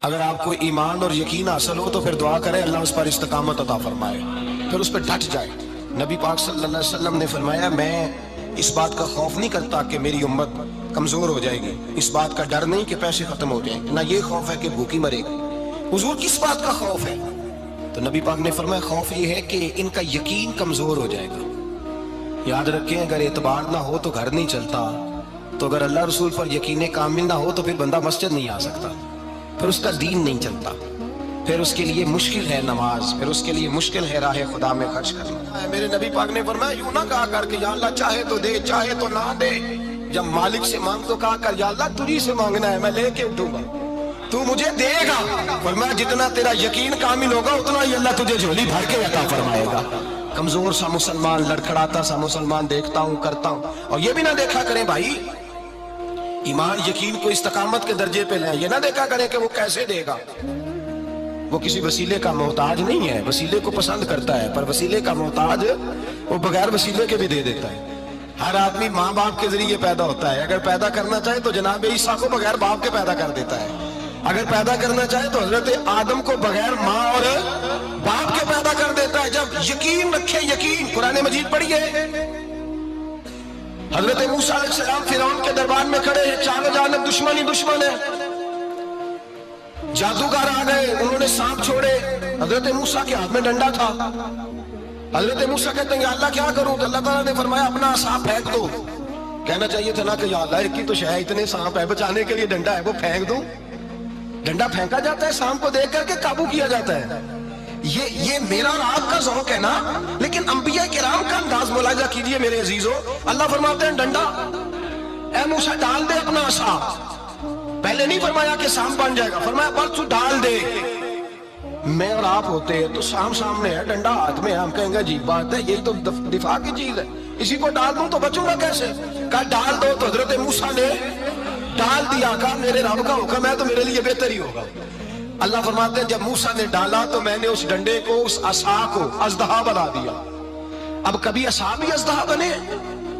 اگر آپ کو ایمان اور یقین حاصل ہو تو پھر دعا کریں اللہ اس پر استقامت عطا فرمائے، پھر اس پہ ڈٹ جائے۔ نبی پاک صلی اللہ علیہ وسلم نے فرمایا میں اس بات کا خوف نہیں کرتا کہ میری امت کمزور ہو جائے گی، اس بات کا ڈر نہیں کہ پیسے ختم ہو جائیں گے، نہ یہ خوف ہے کہ بھوکی مرے گی۔ حضور کس بات کا خوف ہے؟ تو نبی پاک نے فرمایا خوف یہ ہے کہ ان کا یقین کمزور ہو جائے گا۔ یاد رکھیں اگر اعتبار نہ ہو تو گھر نہیں چلتا، تو اگر اللہ رسول پر یقین کامل نہ ہو تو پھر بندہ مسجد نہیں آ سکتا، پھر اس کا دین نہیں چلتا، پھر اس کے لیے مشکل ہے نماز، پھر اس کے لیے مشکل ہے راہ خدا میں خرچ کرنا۔ میرے نبی پاک نے فرمایا یوں نہ کہا کر کہ یا اللہ چاہے تو دے چاہے تو نہ دے، جب مالک سے مانگ تو کہا کر یا اللہ تجھی سے مانگنا ہے میں لے کے اٹھوں گا، تو مجھے دے گا۔ فرمایا جتنا تیرا یقین کامل ہوگا اتنا ہی اللہ تجھے جھولی بھر کے عطا فرمائے گا۔ کمزور سا مسلمان، لڑکھڑاتا سا مسلمان دیکھتا ہوں کرتا ہوں، اور یہ بھی نہ دیکھا کریں بھائی ایمان یقین کو استقامت کے درجے پہ لیں، یہ نہ دیکھا کریں کہ وہ کیسے دے گا، وہ کسی وسیلے کا محتاج نہیں ہے، وسیلے کو پسند کرتا ہے، پر وسیلے کا محتاج وہ بغیر وسیلے کے بھی دے دیتا ہے۔ ہر آدمی ماں باپ کے ذریعے پیدا ہوتا ہے، اگر پیدا کرنا چاہے تو جناب عیسیٰ کو بغیر باپ کے پیدا کر دیتا ہے، اگر پیدا کرنا چاہے تو حضرت آدم کو بغیر ماں اور باپ کے پیدا کر دیتا ہے۔ جب یقین رکھے، یقین قرآن مجید پڑھیے، حضرت موسیٰ علیہ السلام فرعون کے دربار میں کھڑے ہیں، چاروں جانب دشمن ہی دشمن ہے، جادوگر آ گئے، انہوں نے سانپ چھوڑے، حضرت موسیٰ کے ہاتھ میں ڈنڈا تھا، حضرت موسیٰ کہتے ہیں یا اللہ کیا کروں؟ تو اللہ تعالیٰ نے فرمایا اپنا سانپ پھینک دو۔ کہنا چاہیے تھا نا کہ یا اللہ ایک ہی تو شے ہے، اتنے سانپ ہے، بچانے کے لیے ڈنڈا ہے وہ پھینک دوں۔ ڈنڈا پھینکا جاتا ہے، سانپ کو دیکھ کر کے قابو کیا جاتا ہے۔ یہ میرا اور آپ کا ذوق ہے نا، لیکن انبیاء کرام کا انداز ملاحظہ کیجئے میرے عزیزو۔ اللہ فرماتے ہیں ڈنڈا، اے موسیٰ ڈال دے اپنا عصا، پہلے نہیں فرمایا کہ سانپ بن جائے گا، فرمایا بس تو ڈال دے۔ میں اور آپ ہوتے ہیں تو سانپ سامنے ہے، ڈنڈا ہاتھ میں ہے، ہم کہیں گے عجیب بات ہے، یہ تو دفاع کی چیز ہے، اسی کو ڈال دوں تو بچوں گا کیسے؟ کہا ڈال دو، تو حضرت موسیٰ نے ڈال دیا، کہا میرے رب کا حکم ہے تو میرے لیے بہتر ہی ہوگا۔ اللہ فرماتے ہیں جب موسیٰ نے ڈالا تو میں نے اس ڈنڈے کو، اس عصا کو اژدہا بنا دیا۔ اب کبھی عصا بھی اژدہا بنے،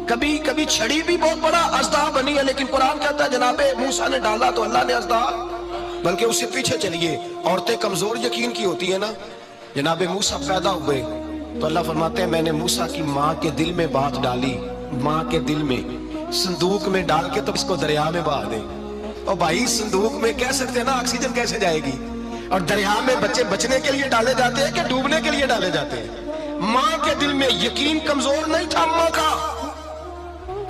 کبھی چھڑی بھی بہت بڑا اژدہا بنی ہے، لیکن قرآن کہتا ہے جناب موسیٰ نے ڈالا تو اللہ نے اژدہا، بلکہ اس سے پیچھے چلیے، عورتیں کمزور یقین کی ہوتی ہیں نا، جناب موسیٰ پیدا ہوئے تو اللہ فرماتے ہیں میں نے موسیٰ کی ماں کے دل میں بات ڈالی، ماں کے دل میں، صندوق میں ڈال کے تو اس کو دریا میں بہا دے۔ اور بھائی صندوق میں کہہ سکتے ہیں نا آکسیجن کیسے جائے گی، اور دریا میں بچے بچنے کے لیے ڈالے جاتے ہیں کہ ڈوبنے کے لیے ڈالے جاتے ہیں؟ ماں کے دل میں یقین کمزور نہیں تھا ماں کا۔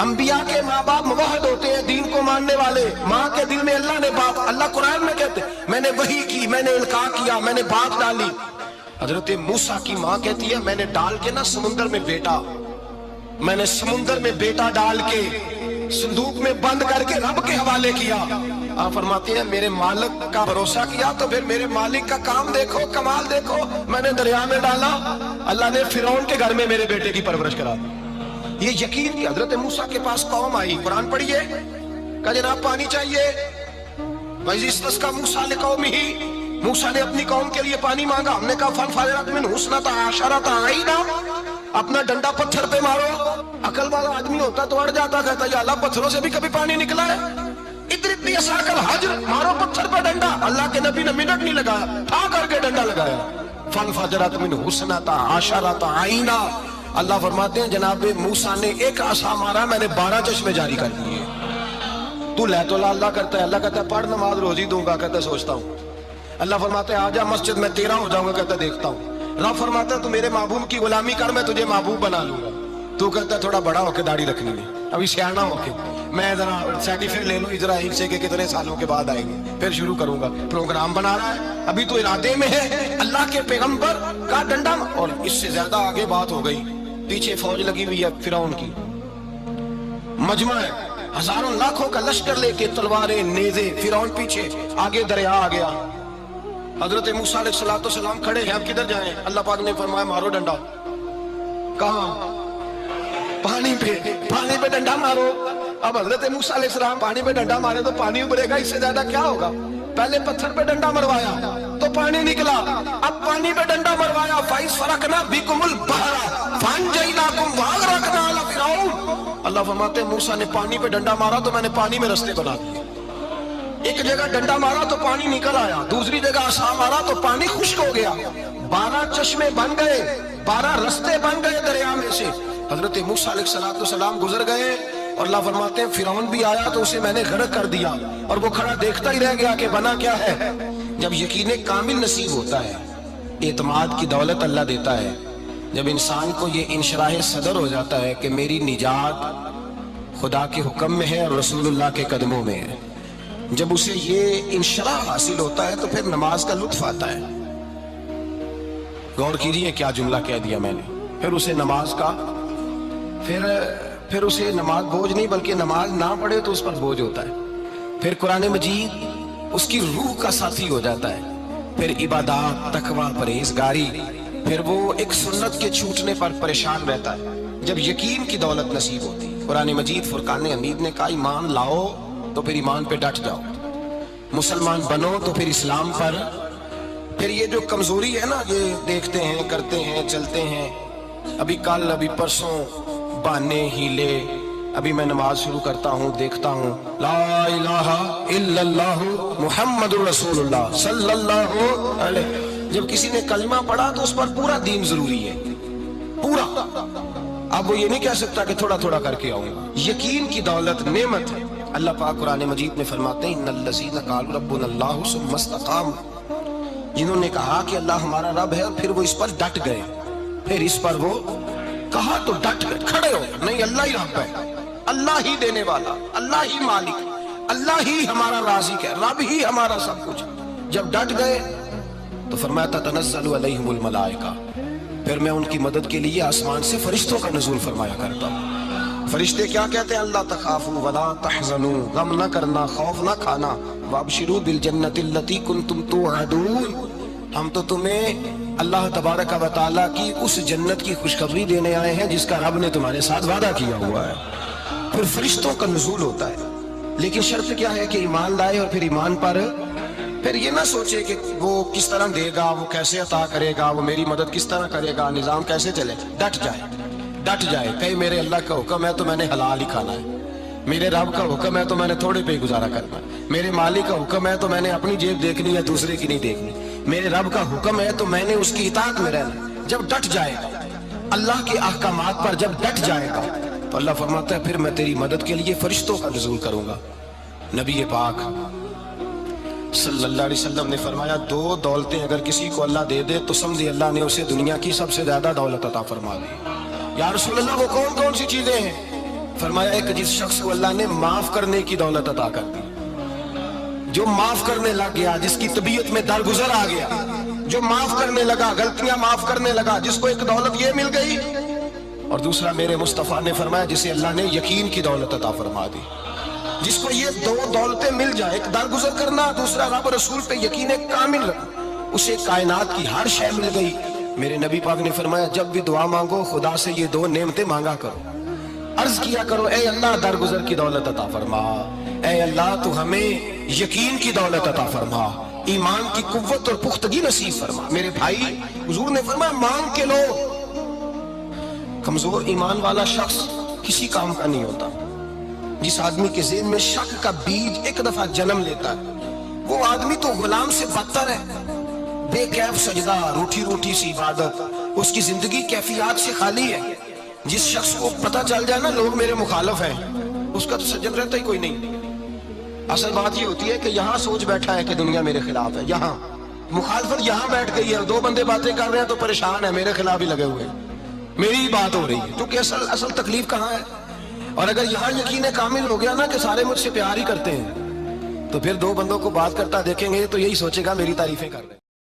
انبیاء کے ماں باپ موحد ہوتے ہیں، دین کو ماننے والے، ماں کے دل میں اللہ نے بات، اللہ قرآن میں کہتے ہیں میں نے وحی کی، میں نے القاء کیا، میں نے بات ڈالی۔ حضرت موسیٰ کی ماں کہتی ہے میں نے ڈال کے نا سمندر میں بیٹا، میں نے سمندر میں بیٹا ڈال کے صندوق میں بند کر کے رب کے حوالے کیا۔ آپ فرماتے ہیں میرے مالک کا بھروسہ کیا تو پھر میرے مالک کا کام دیکھو، کمال دیکھو، میں نے دریا میں ڈالا، اللہ نے فرعون کے گھر میں میرے بیٹے کی پرورش کرا۔ یہ یقین کی حضرت موسیٰ کے پاس قوم آئی، قرآن پڑھیے، کہا جناب پانی چاہیے، وَإِذِ اسْتَسْقَىٰ مُوسَىٰ لِقَوْمِهِ، موسیٰ نے اپنی قوم کے لیے پانی مانگا، ہم نے کہا فَانْفَجَرَتْ مِنْهُ اثْنَتَا عَشَرَةَ عَيْنًا، اپنا ڈنڈا پتھر پہ مارو۔ عقل والا آدمی ہوتا تو اڑ جاتا، کہتا یا اللہ پتھروں سے بھی کبھی پانی نکلا ہے؟ اضرب بعصاک الحجر، مارو پتھر پہ ڈنڈا۔ اللہ کے نبی نے منٹ نہیں لگایا، ٹھا کر کے ڈنڈا لگایا، فَانْفَجَرَتْ مِنْهُ اثْنَتَا عَشَرَةَ عَيْنًا۔ اللہ فرماتے ہیں جناب موسیٰ نے ایک عصا مارا، میں نے 12 چشمے جاری کر دیے۔ تو لے تو اللہ کرتا ہے، اللہ کہتا ہے پڑھ نماز روزی دوں گا، کہتا ہے سوچتا ہوں۔ اللہ فرماتا ہے آجا مسجد میں تیرا ہو جاؤں گا، کہتا ہے دیکھتا ہوں۔ رب فرماتا ہے تو میرے محبوب کی غلامی کر، میں تجھے محبوب بنا لوں گا۔ تو کہتا ہے تھوڑا بڑا ہو کے داڑھی رکھنی ہے، ابھی سیانا ہو کے میں ذرا سرٹیفکیٹ لے لوں اسرائیل سے کہ کتنے سالوں کے بعد آئیں گے، پھر شروع کروں گا۔ پروگرام بنا رہا ہے، ابھی تو ارادے میں ہے اللہ کے پیغمبر کا ڈنڈا، اور اس سے زیادہ آگے بات ہو گئی، پیچھے فوج لگی ہوئی ہے فرعون کی، مجمع ہے، ہزاروں لاکھوں کا لشکر لے کے، تلواریں نیزے، فرعون پیچھے، آگے دریا آ گیا۔ حضرت موسیٰ علیہ السلام کھڑے ہیں، اب کدھر جائیں؟ اللہ پاک نے فرمایا مارو ڈنڈا۔ کہاں؟ پانی پہ ڈنڈا مارو۔ اب حضرت موسیٰ علیہ السلام پانی پہ ڈنڈا مارے تو پانی ابھرے گا، اس سے زیادہ کیا ہوگا؟ پہلے پتھر پہ ڈنڈا مروایا تو پانی نکلا، اب پانی پہ ڈنڈا مروایا، فَإِذْ فَرَقْنَا بِكُمُ الْبَحْرَ فَأَنْجَيْنَاكُمْ وَأَغْرَقْنَا آلَ فِرْعَوْنَ۔ اللہ فرماتے ہیں موسیٰ نے پانی پہ ڈنڈا مارا تو میں نے پانی میں رستے بنا دیے۔ ایک جگہ ڈنڈا مارا تو پانی نکل آیا، دوسری جگہ عصا مارا تو پانی خشک ہو گیا، 12 چشمے بن گئے، 12 رستے بن گئے دریا میں سے۔ حضرت موسیٰ علیہ السلام گزر گئے اور اللہ فرماتے ہیں فرعون بھی آیا تو اسے میں نے غرق کر دیا، اور وہ کھڑا دیکھتا ہی رہ گیا کہ بنا کیا ہے۔ جب یقین کامل نصیب ہوتا ہے، اعتماد کی دولت اللہ دیتا ہے، جب انسان کو یہ انشراح صدر ہو جاتا ہے کہ میری نجات خدا کے حکم میں ہے اور رسول اللہ کے قدموں میں ہے، جب اسے یہ انشراح حاصل ہوتا ہے تو پھر نماز کا لطف آتا ہے۔ غور کیجئے کیا جملہ کہہ دیا میں نے، پھر اسے نماز کا پھر اسے نماز بوجھ نہیں بلکہ نماز نہ پڑھے تو اس پر بوجھ ہوتا ہے، پھر قرآن مجید اس کی روح کا ساتھی ہو جاتا ہے، پھر عبادات، تقوی، پرہیزگاری، پھر وہ ایک سنت کے چھوٹنے پر پریشان رہتا ہے۔ جب یقین کی دولت نصیب ہوتی، قرآن مجید فرقان حمید نے کہا ایمان لاؤ تو پھر ایمان پہ ڈٹ جاؤ، مسلمان بنو تو پھر اسلام پر۔ پھر یہ جو کمزوری ہے نا، یہ دیکھتے ہیں، کرتے ہیں، چلتے ہیں، ابھی کل ابھی پرسوں بہانے ہیلے، ابھی میں نماز شروع کرتا ہوں، دیکھتا ہوں لا الہ الا اللہ محمد رسول اللہ صلی اللہ علیہ، جب کسی نے کلمہ پڑھا تو اس پر پورا دین ضروری ہے، پورا۔ اب وہ یہ نہیں کہہ سکتا کہ تھوڑا تھوڑا کر کے آؤں گا۔ یقین کی دولت نعمت ہے۔ اللہ پاک قرآن مجید میں فرماتے ہیں ان الذین قالوا ربنا اللہ ثم استقاموا، جنہوں نے کہا کہ اللہ ہمارا رب ہے اور پھر وہ اس پر ڈٹ گئے، پھر اس پر وہ کہا تو ڈٹ گئے، کھڑے ہو نہیں اللہ ہی رب ہے، اللہ ہی دینے والا، اللہ ہی مالک، اللہ ہی ہمارا رازق ہے، رب ہی ہمارا سب کچھ۔ جب ڈٹ گئے تو فرمایا تتنزل علیہم الملائکہ، پھر میں ان کی مدد کے لیے آسمان سے فرشتوں کا نزول فرمایا کرتا ہوں۔ فرشتے کیا کہتے ہیں؟ اللہ تخافوا ولا تحزنوا، غم نہ کرنا، خوف نہ کھانا، وابشروا بالجنۃ التی کنتم توعدون، ہم تو تمہیں اللہ تبارک و تعالیٰ کی اس جنت کی خوشخبری دینے آئے ہیں جس کا رب نے تمہارے ساتھ وعدہ کیا ہوا ہے۔ پھر فرشتوں کا نزول ہوتا ہے، لیکن شرط کیا ہے کہ ایمان لائے، اور پھر ایمان پر پھر یہ نہ سوچے کہ وہ کس طرح دے گا، وہ کیسے عطا کرے گا، وہ میری مدد کس طرح کرے گا، نظام کیسے چلے، ڈٹ جائے کہ میرے اللہ کا حکم ہے تو میں نے حلال ہی کھانا ہے، میرے رب کا حکم ہے تو میں نے تھوڑے پہ ہی گزارا کرنا ہے، میرے مالک کا حکم ہے تو میں نے اپنی جیب دیکھنی ہے، دوسرے کی نہیں دیکھنی، میرے رب کا حکم ہے تو میں نے اس کی اطاعت میں رہنا۔ جب ڈٹ جائے گا اللہ کے احکامات پر، جب ڈٹ جائے گا تو اللہ فرماتا ہے پھر میں تیری مدد کے لیے فرشتوں کا نزول کروں گا۔ نبی پاک صلی اللہ علیہ وسلم نے فرمایا 2 دولتیں اگر کسی کو اللہ دے دے تو سمجھے اللہ نے اسے دنیا کی سب سے زیادہ دولت عطا فرما دی۔ یا رسول اللہ وہ کون کون سی چیزیں ہیں؟ فرمایا ایک جس شخص کو اللہ نے معاف کرنے کی دولت عطا کر دی، جو معاف کرنے لگ گیا، جس کی طبیعت میں درگزر آ گیا، جو معاف کرنے لگا، غلطیاں معاف کرنے لگا، جس کو ایک دولت یہ مل گئی، اور دوسرا میرے مصطفیٰ نے فرمایا جسے اللہ نے یقین کی دولت عطا فرما دی۔ جس کو یہ 2 دولتیں مل جائے، ایک درگزر کرنا، دوسرا رب رسول پہ یقین کامل رکھنا، اسے کائنات کی ہر شے مل گئی۔ میرے نبی پاک نے فرمایا جب بھی دعا مانگو خدا سے یہ 2 نعمتیں مانگا کرو، عرض کیا کرو اے اللہ درگزر کی دولت عطا فرما، اے اللہ تو ہمیں یقین کی دولت عطا فرما، ایمان کی قوت اور پختگی نصیب فرما۔ میرے بھائی حضور نے فرمایا مانگ کے لو۔ کمزور ایمان والا شخص کسی کام کا نہیں ہوتا۔ جس آدمی کے ذہن میں شک کا بیج ایک دفعہ جنم لیتا ہے وہ آدمی تو غلام سے بدتر ہے، بے کیف سجدہ، روٹھی روٹھی سی عبادت، اس کی زندگی کیفیات سے خالی ہے۔ جس شخص کو پتہ چل جائے نا لوگ میرے مخالف ہیں، اس کا تو سجد رہتا ہی کوئی نہیں۔ اصل بات یہ ہوتی ہے کہ یہاں سوچ بیٹھا ہے کہ دنیا میرے خلاف ہے، یہاں مخالفت یہاں بیٹھ گئی ہے، 2 بندے باتیں کر رہے ہیں تو پریشان ہے، میرے خلاف ہی لگے ہوئے ہیں، میری ہی بات ہو رہی ہے، کیونکہ اصل تکلیف کہاں ہے؟ اور اگر یہاں یقین کامل ہو گیا نا کہ سارے مجھ سے پیار ہی کرتے ہیں، تو پھر 2 بندوں کو بات کرتا دیکھیں گے تو یہی سوچے گا میری تعریفیں کر رہے ہیں۔